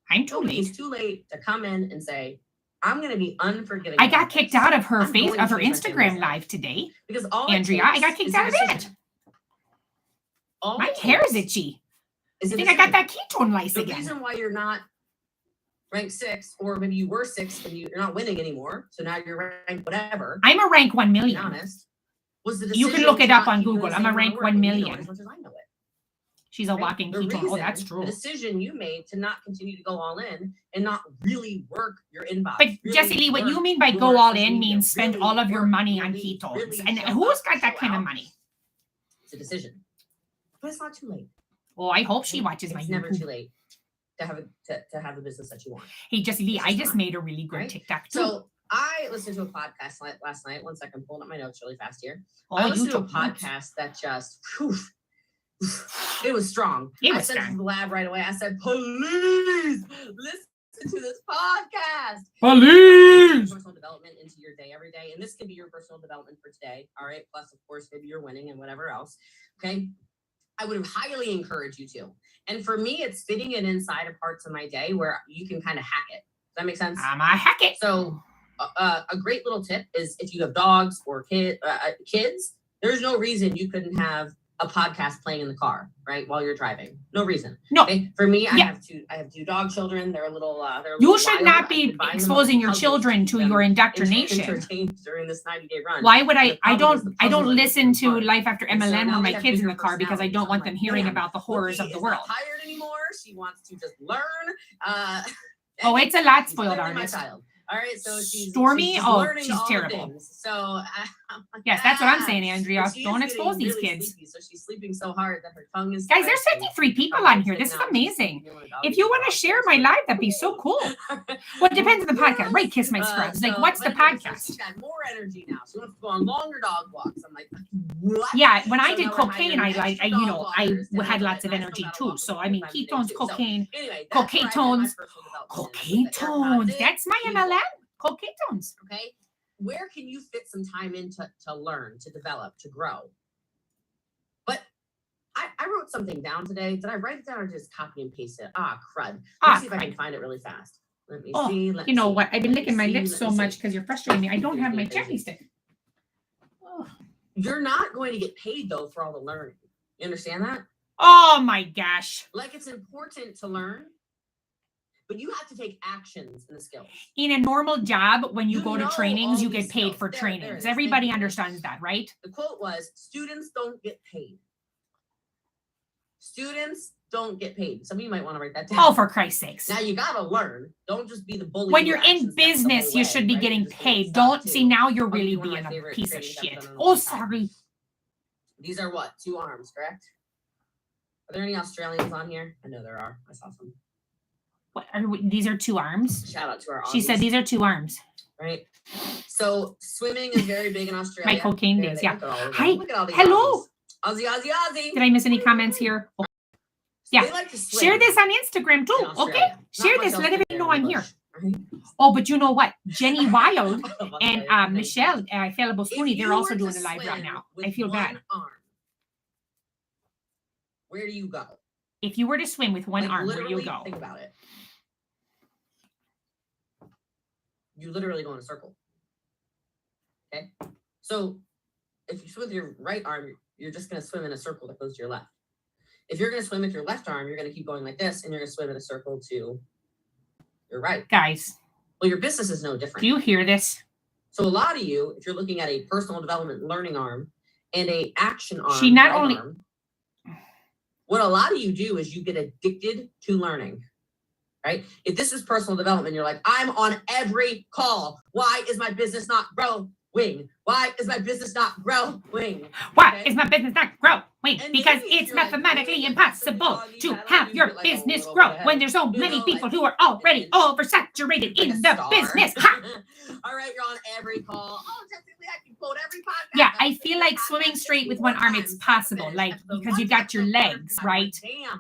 Speaker 2: I'm too late.
Speaker 1: It's too late to come in and say, I'm going to be unforgiving.
Speaker 2: I got kicked out of her Instagram live today.
Speaker 1: Because all
Speaker 2: Andrea, I got kicked out of it. My hair is itchy. I think I got that ketone lice again.
Speaker 1: The reason why you're not rank 6, or maybe you were 6 and you're not winning anymore, so now you're ranked whatever.
Speaker 2: I'm a rank 1 million.
Speaker 1: To be honest, was the
Speaker 2: you can look it up on Google. I'm a rank 1 million.
Speaker 1: As much as I know it.
Speaker 2: She's a walking ketone. Oh, that's true.
Speaker 1: The decision you made to not continue to go all in and not really work your inbox.
Speaker 2: But really, Jessie Lee, what you mean by go all in means spend all of your money on ketones. And who's got that kind of money?
Speaker 1: It's a decision. But it's not too late.
Speaker 2: Well, I hope she watches my YouTube.
Speaker 1: It's never too late to have the business that you want.
Speaker 2: Hey, Jessie Lee, I just made a really good TikTok too.
Speaker 1: So I listened to a podcast last night. One second, pulling up my notes really fast here. I listened to a podcast that just, it was strong. I said to the lab right away, I said, please listen to this podcast.
Speaker 2: Please.
Speaker 1: Personal development into your day every day. And this can be your personal development for today. All right. Plus, of course, maybe you're winning and whatever else. Okay. I would highly encourage you to. And for me, it's fitting it inside of parts of my day where you can kind of hack it. Does that make sense?
Speaker 2: I'm a hack it.
Speaker 1: So a great little tip is if you have dogs or kids, there's no reason you couldn't have a podcast playing in the car, right, while you're driving. No reason.
Speaker 2: No.
Speaker 1: Okay? For me, I have two dog children. They're a little.
Speaker 2: You should not be exposing your children to your indoctrination
Speaker 1: during this 90-day run.
Speaker 2: Why would I? I don't listen to Life After MLM with my kids in the car because I don't want them hearing about the horrors of the world.
Speaker 1: Not tired anymore. She wants to just learn.
Speaker 2: Oh, it's a lot, spoiled artist.
Speaker 1: All right, so she's
Speaker 2: Stormy. She's terrible.
Speaker 1: So
Speaker 2: yes, that's what I'm saying, Andrea. Don't expose these kids.
Speaker 1: Sleepy, so she's sleeping so hard that her tongue is.
Speaker 2: Guys, there's 53 people on here. This is amazing. If you want to share my live, that'd be so cool. Well, it depends on the podcast, right? Kiss my scrubs. Like, what's the podcast?
Speaker 1: She's got more energy now. She wants to go on longer dog walks. I'm like, what?
Speaker 2: Yeah, when I did cocaine, I had lots of energy too. So I mean, ketones, cocaine, cocaine tones. That's my MLM. Ketones.
Speaker 1: Okay. Where can you fit some time in to learn, to develop, to grow? But I wrote something down today. Did I write it down or just copy and paste it? Crud. Let's see if I can find it really fast. Let me see.
Speaker 2: You know what? I've been licking my lips so much because you're frustrating me. I don't have my jelly stick.
Speaker 1: You're not going to get paid though for all the learning. You understand that?
Speaker 2: Oh my gosh.
Speaker 1: Like, it's important to learn. but you have to take actions in the skills.
Speaker 2: In a normal job, when you go to trainings, you get paid for trainings. Everybody understands that, right?
Speaker 1: The quote was, students don't get paid. Students don't get paid. Some of you might want to write that down.
Speaker 2: Oh, for Christ's sakes.
Speaker 1: Now you got to learn. Don't just be the bully.
Speaker 2: When you're in business, you should be getting paid. Don't see, now you're really being a piece of shit. Oh, sorry.
Speaker 1: These are what? 2 arms, correct? Are there any Australians on here? I know there are. I saw some.
Speaker 2: What these are 2 arms?
Speaker 1: Shout out to our
Speaker 2: She said these are 2 arms.
Speaker 1: Right. So swimming is very big in Australia.
Speaker 2: My cocaine days, yeah.
Speaker 1: Hi.
Speaker 2: Hello.
Speaker 1: Aussie.
Speaker 2: Did I miss any comments here? Oh. Yeah.
Speaker 1: Like
Speaker 2: share this on Instagram too. Okay. Share this. Let everybody know I'm here. Right. Oh, but you know what? Jenny Wild and Michelle Fallible Sweeney, they're also doing a live right now. I feel bad.
Speaker 1: Arm, where do you go?
Speaker 2: If you were to swim with one arm, where do you go?
Speaker 1: Think about it. You literally go in a circle. Okay? So if you swim with your right arm, you're just going to swim in a circle that goes to your left. If you're going to swim with your left arm, you're going to keep going like this, and you're going to swim in a circle to your right.
Speaker 2: Guys.
Speaker 1: Well, your business is no different.
Speaker 2: Do you hear this?
Speaker 1: So a lot of you, if you're looking at a personal development learning arm and a action arm,
Speaker 2: she not only
Speaker 1: arm, what a lot of you do is you get addicted to learning, right? If this is personal development, you're like, I'm on every call. Why is my business not growing? Why is my business not growing?
Speaker 2: Why is my business not growing? Because it's mathematically impossible to have your business grow when there's so many people who are already oversaturated in the business.
Speaker 1: All right, you're on every call. Oh, technically I can quote every podcast.
Speaker 2: Yeah, I feel like swimming straight with one arm, it's possible, like, because you've got your legs, right?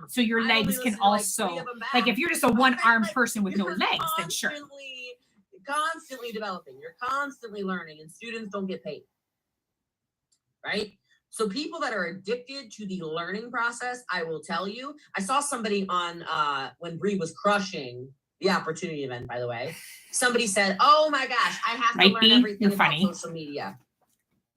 Speaker 2: So your legs can also, like, if you're just a one-armed person with no legs, then sure.
Speaker 1: Constantly developing. You're constantly learning, and students don't get paid. Right? So people that are addicted to the learning process, I will tell you, I saw somebody on when Bree was crushing the opportunity event, by the way. Somebody said, oh my gosh, I have to learn everything about social media.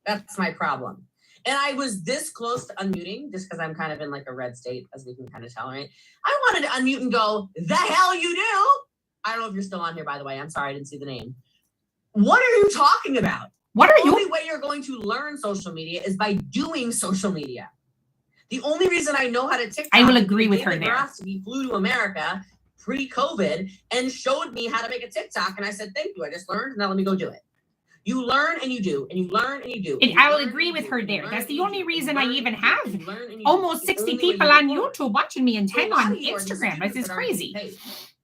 Speaker 1: That's my problem. And I was this close to unmuting, just because I'm kind of in like a red state, as we can kind of tell, right? I wanted to unmute and go, the hell you do? I don't know if you're still on here, by the way. I'm sorry, I didn't see the name. What are you talking about?
Speaker 2: What are you?
Speaker 1: The only way you're going to learn social media is by doing social media. The only reason I know how to TikTok.
Speaker 2: I will agree with her there.
Speaker 1: He flew to America pre-COVID and showed me how to make a TikTok. And I said, thank you. I just learned. Now let me go do it. You learn and you do, and you learn and you do.
Speaker 2: And I will agree with her there. That's the only reason I even have almost 60 people on YouTube watching me and 10 on Instagram. This is crazy.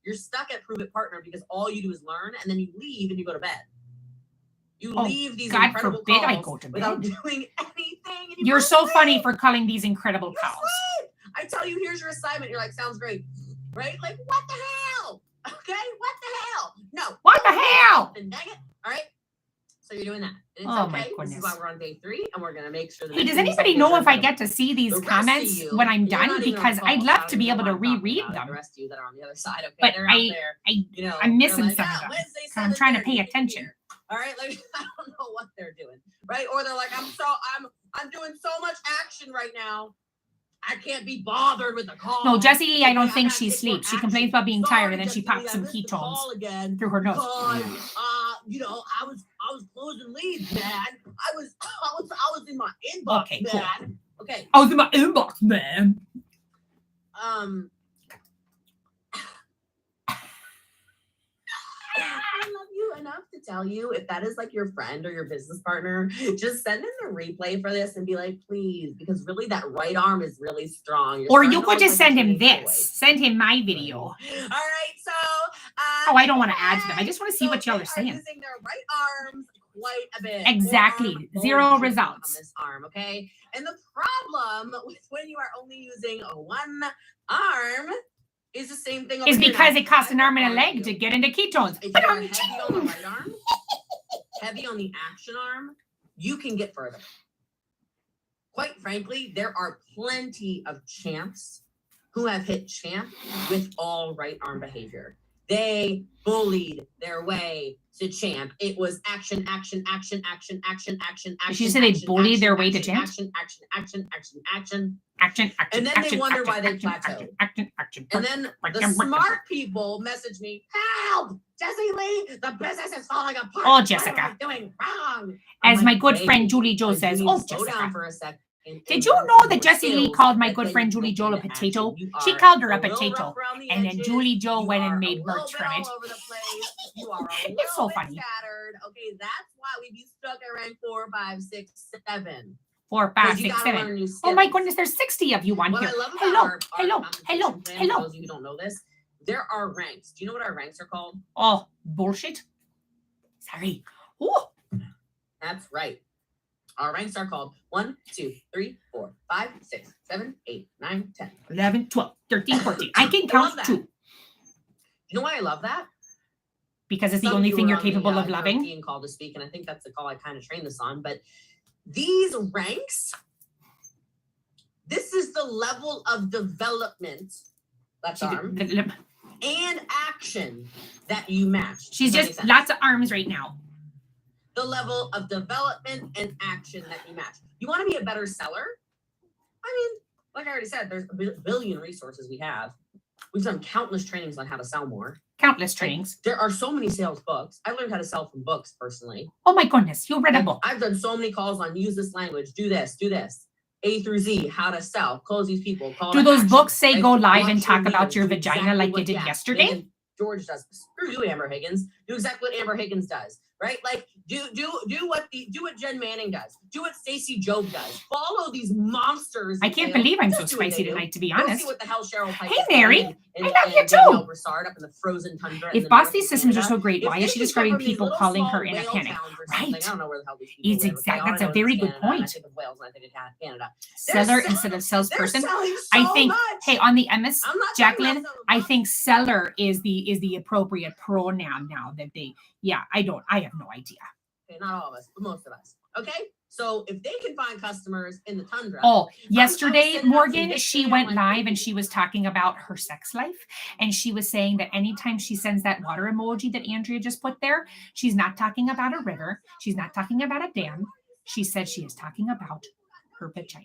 Speaker 1: You're stuck at Pruvit Partner because all you do is learn, and then you leave and you go to bed. You leave these
Speaker 2: God
Speaker 1: incredible
Speaker 2: forbid
Speaker 1: calls
Speaker 2: I go to bed
Speaker 1: without doing anything.
Speaker 2: You're so funny for calling these incredible calls.
Speaker 1: I tell you, here's your assignment. You're like, sounds great, right? Like, what the hell? Okay, what the hell? No.
Speaker 2: What the hell?
Speaker 1: Dang it. All right. So you're doing that. And it's
Speaker 2: oh
Speaker 1: okay.
Speaker 2: My goodness.
Speaker 1: This is why we're on day 3, and we're gonna make sure that.
Speaker 2: Hey, does anybody know if I get to see these comments when I'm done? Because I'd love to be able to reread them.
Speaker 1: The rest of you that are on the other side, okay?
Speaker 2: But I'm missing some of them. I'm trying to pay attention.
Speaker 1: All right, like I don't know what they're doing, right? Or they're like, I'm doing so much action right now. I can't be bothered with the call.
Speaker 2: No, Jessie Lee, I don't think she sleeps. She complains about being tired, and then she pops some ketones through her nose.
Speaker 1: You know, I was closing leads, man. I was in my inbox,
Speaker 2: okay,
Speaker 1: man.
Speaker 2: Cool.
Speaker 1: Okay.
Speaker 2: I was in my inbox, man.
Speaker 1: I love you enough to tell you, if that is like your friend or your business partner, just send in the replay for this and be like, please, because really that right arm is really strong.
Speaker 2: Or you could just send him this. Send him my video.
Speaker 1: All right, so
Speaker 2: I don't want to add to them. I just want to see what y'all are saying.
Speaker 1: Using their right arms quite a bit.
Speaker 2: Exactly. 0 results
Speaker 1: on this arm, okay? And the problem with when you are only using one arm is the same thing.
Speaker 2: Is because it costs an arm and a leg to get into ketones.
Speaker 1: If you're heavy on the right arm, heavy on the action arm, you can get further. Quite frankly, there are plenty of champs who have hit champ with all right arm behavior. They bullied their way to champ. It was action, action, action, action, action, action, action.
Speaker 2: Did you say they bullied their way to champ?
Speaker 1: Action, action, action, action, action.
Speaker 2: Action, action,
Speaker 1: and then
Speaker 2: action,
Speaker 1: they wonder
Speaker 2: action,
Speaker 1: why they
Speaker 2: action,
Speaker 1: plateaued.
Speaker 2: Action.
Speaker 1: And then the smart people message me, help! Jessie Lee, the business is falling apart.
Speaker 2: Oh, Jessica.
Speaker 1: What am I doing wrong?
Speaker 2: As my good friend Julie Joe says, oh,
Speaker 1: slow
Speaker 2: Jessica.
Speaker 1: down for a sec.
Speaker 2: Did you know that Jessie Lee called my good friend Julie Joe a potato? She called her a potato. And then Julie Joe went and made merch from it.
Speaker 1: You are
Speaker 2: It's so funny.
Speaker 1: Scattered. Okay, that's why we be stuck at rank 4, 5, 6, 7.
Speaker 2: 4, 5, 6, 7. Oh my goodness, there's 60 of you on here. Hello.
Speaker 1: For those of you who don't know this, there are ranks. Do you know what our ranks are called?
Speaker 2: Oh, bullshit. Sorry. Oh.
Speaker 1: That's right. Our ranks are called 1, 2, 3, 4, 5, 6, 7, 8, 9, 10.
Speaker 2: 11, 12, 13, 14. I can count 2.
Speaker 1: You know why I love that?
Speaker 2: Because it's the only thing you're capable of loving.
Speaker 1: European call to speak, and I think that's the call I kind of trained this on. But these ranks, this is the level of development, left arm, and action that you match.
Speaker 2: She's just lots of arms right now.
Speaker 1: The level of development and action that you match. You want to be a better seller? I mean, like I already said, there's a billion resources we have. We've done countless trainings on how to sell more.
Speaker 2: Countless trainings.
Speaker 1: There are so many sales books. I learned how to sell from books personally.
Speaker 2: Oh my goodness, you read a book.
Speaker 1: I've done so many calls on use this language, do this, A through Z, how to sell, close these people.
Speaker 2: Do those books say go live and talk about your vagina like you did yesterday?
Speaker 1: George does. Screw you, Amber Higgins. Do exactly what Amber Higgins does, right? Like do what Jen Manning does. Do what Stacey Job does. Follow these monsters.
Speaker 2: I can't believe I'm so spicy tonight, to be honest.
Speaker 1: See what the hell Cheryl Pike.
Speaker 2: Hey, Mary. I love you too.
Speaker 1: Broussard up in the frozen tundra.
Speaker 2: If Bosley's systems are so great, why is she describing people calling her in a panic? Right.
Speaker 1: I don't know where the hell these people
Speaker 2: It's exact. That's a very good point.
Speaker 1: I think of Wales and I think of Canada.
Speaker 2: Seller instead of salesperson. I think. Hey, on the MS, Jacqueline, I think seller is the appropriate pronoun now that they. Yeah, I have no idea.
Speaker 1: Okay, not all of us, but most of us. Okay. So if they can find customers in the tundra.
Speaker 2: Oh, yesterday, Morgan, she went live and she was talking about her sex life. And she was saying that anytime she sends that water emoji that Andrea just put there, she's not talking about a river. She's not talking about a dam. She said she is talking about her vagina.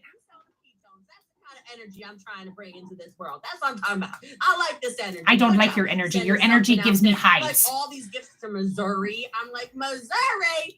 Speaker 1: Energy I'm trying to bring into this world. That's what I'm talking about. I like this energy.
Speaker 2: I don't like your energy. Your energy gives me hives.
Speaker 1: Like all these gifts to Missouri. I'm like, Missouri.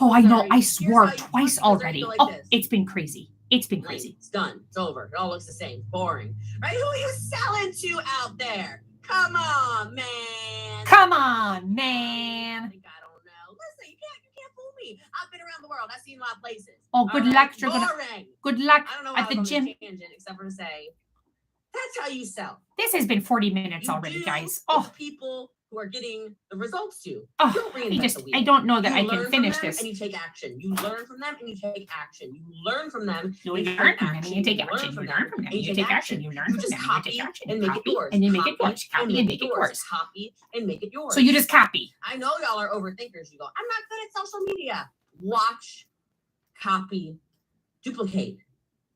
Speaker 2: Oh, I know. I swore twice already. Oh, it's been crazy. It's been crazy.
Speaker 1: It's done. It's over. It all looks the same. Boring. Right? Who are you selling to out there? Come on, man.
Speaker 2: Come on, man.
Speaker 1: I don't know. Listen, you can't fool me. I've been around the world. I've seen a lot of places.
Speaker 2: Oh, good luck. You're
Speaker 1: boring.
Speaker 2: Good luck
Speaker 1: I don't know
Speaker 2: at the gym.
Speaker 1: Tangent, except for to say, that's how you sell.
Speaker 2: This has been 40 minutes already, guys. Oh,
Speaker 1: people who are getting the results to.
Speaker 2: Oh, I don't know that I can finish this.
Speaker 1: And you take action. You learn from them and you take action. You learn from them.
Speaker 2: You learn from them and you take action. You learn from them and you take action. You learn from them and you take action.
Speaker 1: And make it yours.
Speaker 2: And you make it yours. Copy and make it yours.
Speaker 1: Copy and make it yours.
Speaker 2: So you just copy.
Speaker 1: I know y'all are overthinkers. You go, I'm not good at social media. Watch, copy, duplicate.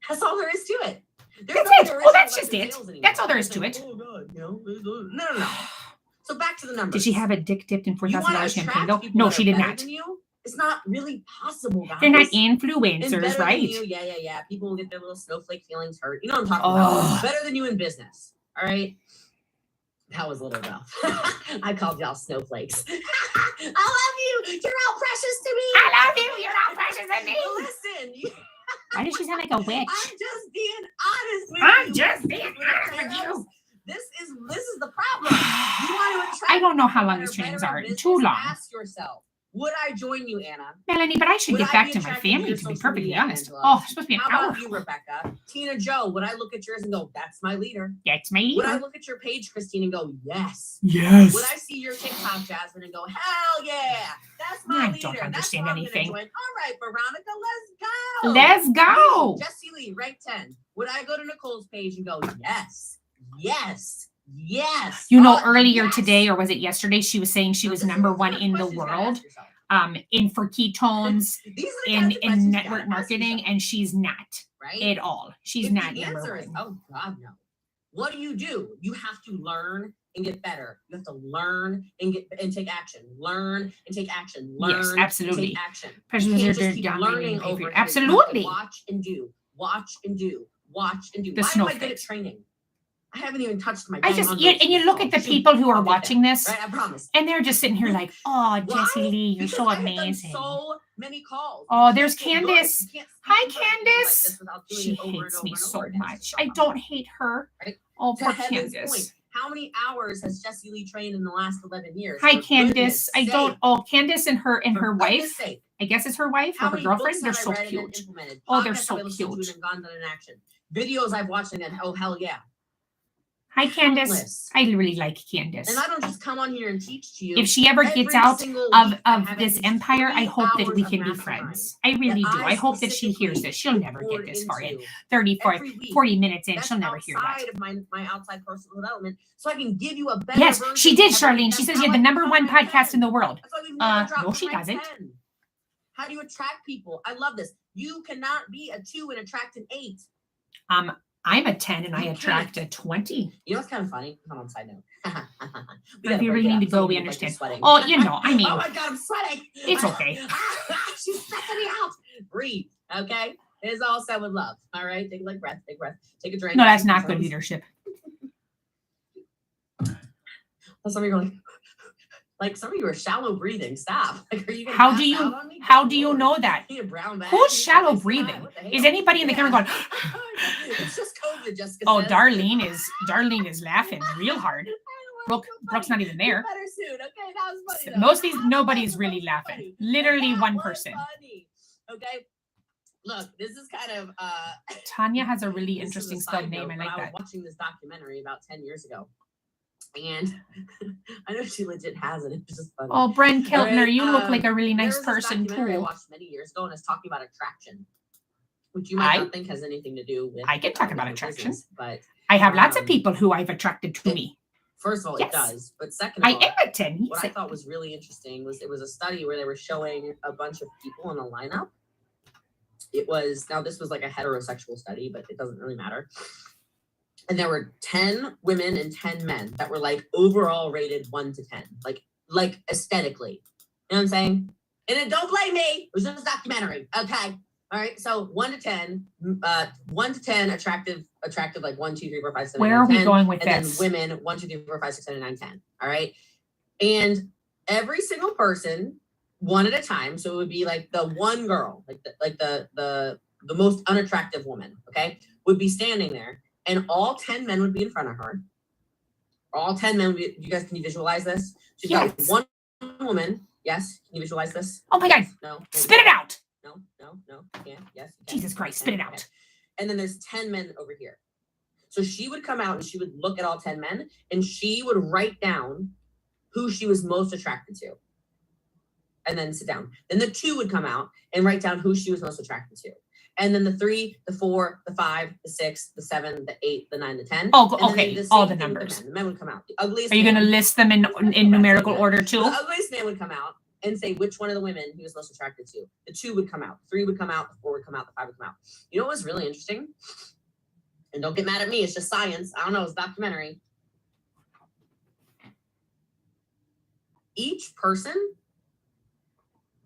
Speaker 1: That's all there is to it.
Speaker 2: That's it. Oh, that's just it. That's all there is to it.
Speaker 1: Oh God, no. So back to the numbers.
Speaker 2: Did she have a dick dipped in $4,000 champagne though? No, she did not.
Speaker 1: It's not really possible, guys.
Speaker 2: They're not influencers, right?
Speaker 1: Yeah. People will get their little snowflake feelings hurt. You know what I'm talking about. Better than you in business. All right. That was a little rough. I called y'all snowflakes. I love you. You're all precious to me.
Speaker 2: I love you. You're all precious to me.
Speaker 1: Listen.
Speaker 2: Why does she sound like a witch?
Speaker 1: I'm just being honest with you.
Speaker 2: I'm just being honest with you.
Speaker 1: This is the problem. You want to attract.
Speaker 2: I don't know how long these trainings are. Too long.
Speaker 1: Ask yourself, would I join you, Anna?
Speaker 2: Melanie, but I should get back to my family, to be perfectly honest. Angela? Oh, it's supposed to be an hour.
Speaker 1: How about you, Rebecca? Tina Joe, would I look at yours and go, that's my leader?
Speaker 2: That's my leader.
Speaker 1: Would I look at your page, Christine, and go, yes?
Speaker 2: Yes.
Speaker 1: Would I see your TikTok, Jasmine, and go, hell yeah, that's my leader?
Speaker 2: I don't understand anything.
Speaker 1: All right, Veronica, let's go.
Speaker 2: Let's go.
Speaker 1: Jessie Lee, rank 10. Would I go to Nicole's page and go, yes?
Speaker 2: You know, earlier today, or was it yesterday, she was saying she was number one in the world for ketones in network marketing, and she's not at all. She's not number one.
Speaker 1: Oh God, no. What do? You have to learn and get better. You have to learn and take action. Learn and take action. Learn
Speaker 2: yes, absolutely.
Speaker 1: and take action.
Speaker 2: You
Speaker 1: can't just keep learning over
Speaker 2: absolutely.
Speaker 1: Watch and do. Watch and do. Watch and do.
Speaker 2: The
Speaker 1: Why am I good at training? I haven't even touched my.
Speaker 2: And you look at the people who are watching this,
Speaker 1: right? I promise.
Speaker 2: And they're just sitting here like, oh, Jessie Lee, you're so amazing.
Speaker 1: So many calls.
Speaker 2: Oh, there's Candace. Hi, Candace. She hates me so much. I don't hate her.
Speaker 1: Right?
Speaker 2: Oh, poor Candace.
Speaker 1: How many hours has Jessie Lee trained in the last 11 years?
Speaker 2: Hi, Candace. Candace and her wife. I guess it's her wife or her girlfriend. They're so cute. Oh, they're so cute.
Speaker 1: Videos I've watched and oh, hell yeah.
Speaker 2: Hi, Candace. I really like Candace.
Speaker 1: And I don't just come on here and teach to you.
Speaker 2: If she ever gets out of this empire, I hope that we can be friends. I really do. I hope that she hears this. She'll never get this far in. 40 minutes in, she'll never hear that.
Speaker 1: Outside of my outside personal development, so I can give you a better
Speaker 2: Yes, she did, Charlene. She says you have the #1 podcast in the world. No, she doesn't.
Speaker 1: How do you attract people? I love this. You cannot be a 2 and attract an 8.
Speaker 2: I'm a 10 and I attract a 20.
Speaker 1: You know what's kind of funny? Come on, side note.
Speaker 2: If you really need to go, we understand. Oh, you know, I mean.
Speaker 1: Oh my God, I'm sweating.
Speaker 2: It's okay.
Speaker 1: She's stressing me out. Breathe, okay? It is all said with love. All right? Take a breath. Take a drink.
Speaker 2: No, that's not good leadership.
Speaker 1: Some of you are like some of you are shallow breathing. Stop. Like, are you gonna
Speaker 2: how do you know that? Who's shallow breathing? Is anybody in the camera going?
Speaker 1: It's just COVID, Jessica.
Speaker 2: Oh, Darlene is laughing real hard. Brooke's not even there.
Speaker 1: Better soon. Okay, that was funny.
Speaker 2: Nobody's really laughing. Literally one person.
Speaker 1: Funny. Okay. Look, this is kind of
Speaker 2: Tanya has a really interesting spelled name. I like that.
Speaker 1: I was watching this documentary about 10 years ago. And I know she legit has it. It's just funny.
Speaker 2: Oh, Bren Keltner, you look like a really nice person too.
Speaker 1: I watched many years ago, and it's talking about attraction, which you might not think has anything to do with.
Speaker 2: I can talk about attraction,
Speaker 1: but
Speaker 2: I have lots of people who I've attracted to me.
Speaker 1: First of all, it does. But second of all,
Speaker 2: I am a 10.
Speaker 1: What I thought was really interesting was it was a study where they were showing a bunch of people in a lineup. This was like a heterosexual study, but it doesn't really matter. And there were 10 women and 10 men that were like overall rated 1 to 10, like aesthetically. You know what I'm saying? And then don't blame me. It was just a documentary. Okay. All right. So 1 to 10, 1 to 10 attractive, like 1, 2, 3, 4, 5, 7.
Speaker 2: Where are we going with
Speaker 1: this? And then women 1, 2, 3, 4, 5, 6, 7, 8, 9, 10. All right. And every single person, one at a time. So it would be like the one girl, like the most unattractive woman, okay, would be standing there. And all 10 men would be in front of her. All 10 men would be, can you visualize this? She's got one woman. Yes. Can you visualize this?
Speaker 2: Oh my God.
Speaker 1: No.
Speaker 2: Spit it out.
Speaker 1: No. You can't. Yes. You can.
Speaker 2: Jesus Christ. Spit it out.
Speaker 1: Okay. And then there's 10 men over here. So she would come out and she would look at all 10 men and she would write down who she was most attracted to. And then sit down. Then the 2 would come out and write down who she was most attracted to. And then the 3, the 4, the 5, the 6, the 7, the 8, the 9, the 10.
Speaker 2: Oh, okay. All the numbers.
Speaker 1: The men would come out. The ugliest.
Speaker 2: Are you going to list them in numerical order too?
Speaker 1: The ugliest man would come out and say which one of the women he was most attracted to. The 2 would come out. The 3 would come out. The 4 would come out. The 5 would come out. You know what was really interesting? And don't get mad at me. It's just science. I don't know. It's a documentary. Each person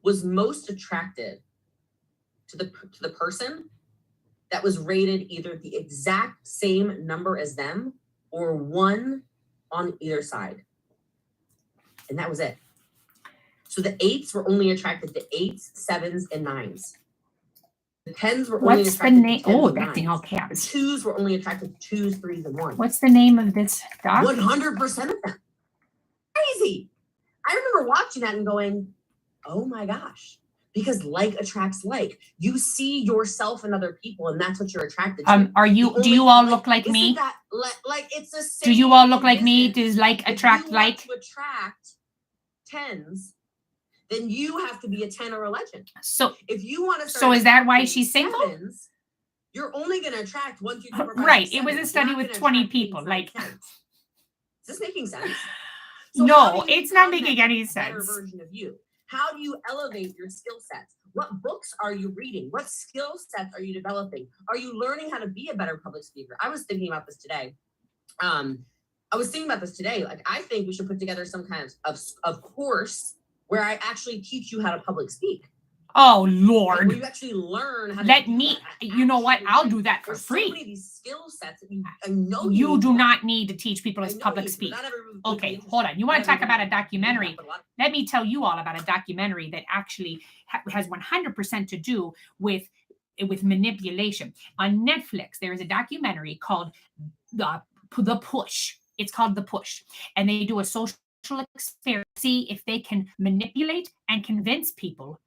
Speaker 1: was most attracted to the person that was rated either the exact same number as them or 1 on either side. And that was it. So the 8s were only attracted to 8s, 7s, and 9s. The 10s were only attracted to 10s. Oh,
Speaker 2: that's in all caps.
Speaker 1: The 2s were only attracted to 2s, 3s, and 1s.
Speaker 2: What's the name of this doc?
Speaker 1: 100% of them. Crazy. I remember watching that and going, oh my gosh. Because like attracts like. You see yourself in other people, and that's what you're attracted to.
Speaker 2: Do you all look like me?
Speaker 1: That, like it's the same.
Speaker 2: Do you all look like me? Does like attract like?
Speaker 1: If you want to attract 10s, then you have to be a 10 or a legend. So if you want to start,
Speaker 2: so is that why she's single?
Speaker 1: 7s, you're only going to attract 1, 2, 3, 4, 5,
Speaker 2: right.
Speaker 1: 7.
Speaker 2: It was a study with 20 people. Like,
Speaker 1: is this making sense? So
Speaker 2: no, it's not making any sense.
Speaker 1: Better version of you. How do you elevate your skill sets? What books are you reading? What skill sets are you developing? Are you learning how to be a better public speaker? I was thinking about this today. I was thinking about this today. Like, I think we should put together some kind of course where I actually teach you how to public speak.
Speaker 2: Oh, Lord.
Speaker 1: Like, where you actually learn how to
Speaker 2: Let me, you know what? I'll do that for
Speaker 1: There's
Speaker 2: free.
Speaker 1: so many of these skill sets that I know
Speaker 2: you do not need to teach people as public speak. Okay, hold on. You want to talk about a documentary? Let me tell you all about a documentary that actually has 100% to do with manipulation. On Netflix, there is a documentary called The Push. It's called The Push. And they do a social experiment, see if they can manipulate and convince people